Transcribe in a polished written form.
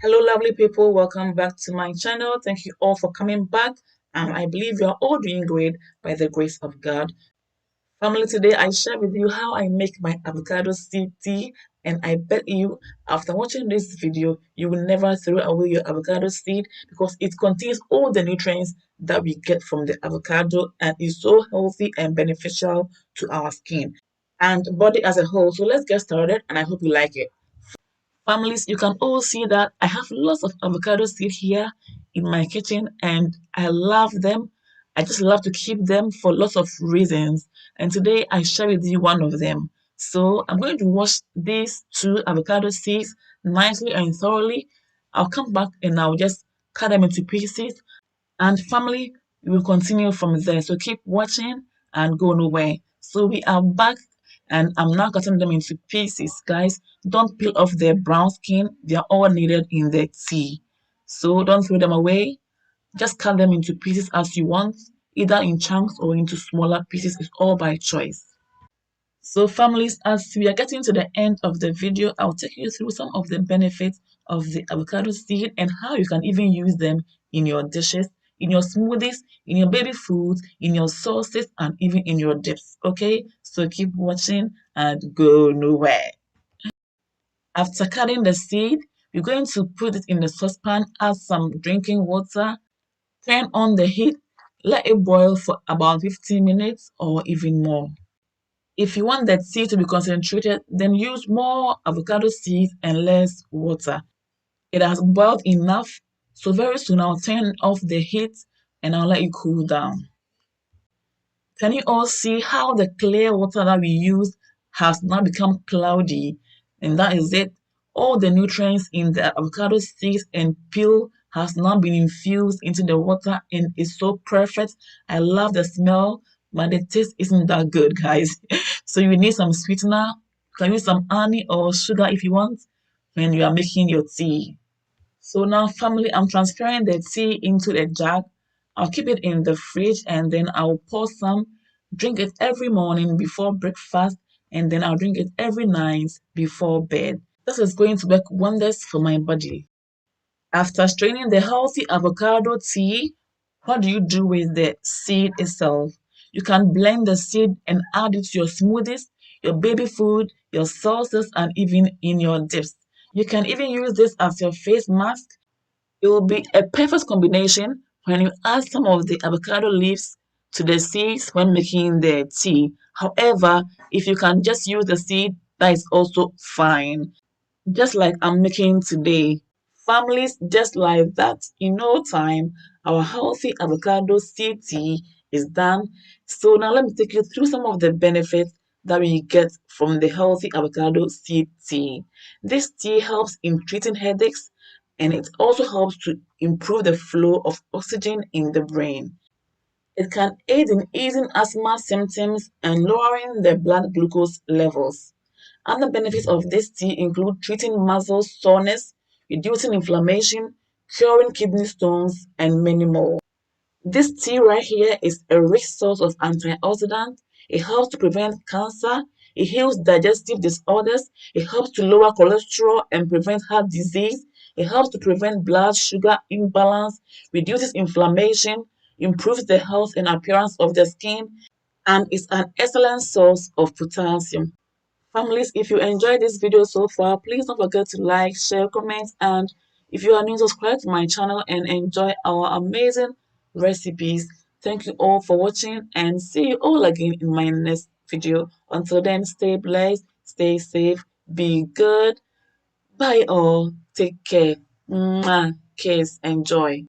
Hello, lovely people. Welcome back to my channel. Thank you all for coming back. I believe you are all doing great by the grace of God. Family, today I share with you how I make my avocado seed tea. And I bet you, after watching this video, you will never throw away your avocado seed because it contains all the nutrients that we get from the avocado and is so healthy and beneficial to our skin and body as a whole. So let's get started, and I hope you like it. Families, you can all see that I have lots of avocado seed here in my kitchen and I love them. I just love to keep them for lots of reasons. And today I share with you one of them. So I'm going to wash these two avocado seeds nicely and thoroughly. I'll come back and I'll just cut them into pieces. And family, we will continue from there. So keep watching and go nowhere. So we are back and I'm now cutting them into pieces. Guys, don't peel off their brown skin. They are all needed in the tea. So don't throw them away. Just cut them into pieces as you want, either in chunks or into smaller pieces. It's all by choice. So families, as we are getting to the end of the video, I'll take you through some of the benefits of the avocado seed and how you can even use them in your dishes, in your smoothies, in your baby foods, in your sauces, and even in your dips. Okay, so keep watching and go nowhere. After cutting the seed, you're going to put it in the saucepan, add some drinking water, turn on the heat, let it boil for about 15 minutes or even more. If you want that tea to be concentrated, then use more avocado seeds and less water. It has boiled enough, so very soon I'll turn off the heat and I'll let it cool down. Can you all see how the clear water that we use has now become cloudy? And that is it. All the nutrients in the avocado seeds and peel has now been infused into the water and is so perfect. I love the smell, but the taste isn't that good, guys. So you need some sweetener. You can use some honey or sugar if you want when you are making your tea. So now, family, I'm transferring the tea into the jug. I'll keep it in the fridge and then I'll pour some, drink it every morning before breakfast, and then I'll drink it every night before bed. This is going to work wonders for my body. After straining the healthy avocado tea, what do you do with the seed itself? You can blend the seed and add it to your smoothies, your baby food, your sauces, and even in your dips. You can even use this as your face mask. It will be a perfect combination when you add some of the avocado leaves to the seeds when making the tea. However, if you can just use the seed, that is also fine. Just like I'm making today. Families, just like that, in no time, our healthy avocado seed tea is done. So now let me take you through some of the benefits that we get from the healthy avocado seed tea. This tea helps in treating headaches and it also helps to improve the flow of oxygen in the brain. It can aid in easing asthma symptoms and lowering the blood glucose levels. Other benefits of this tea include treating muscle soreness, reducing inflammation, curing kidney stones, and many more. This tea right here is a rich source of antioxidants. It helps to prevent cancer. It heals digestive disorders. It helps to lower cholesterol and prevent heart disease. It helps to prevent blood sugar imbalance, reduces inflammation, improves the health and appearance of the skin, and is an excellent source of potassium. Families, if you enjoyed this video so far, please don't forget to like, share, comment, and if you are new, subscribe to my channel and enjoy our amazing recipes. Thank you all for watching and see you all again in my next video. Until then, stay blessed, stay safe, be good. Bye all. Take care. Mwah. Kiss. Enjoy.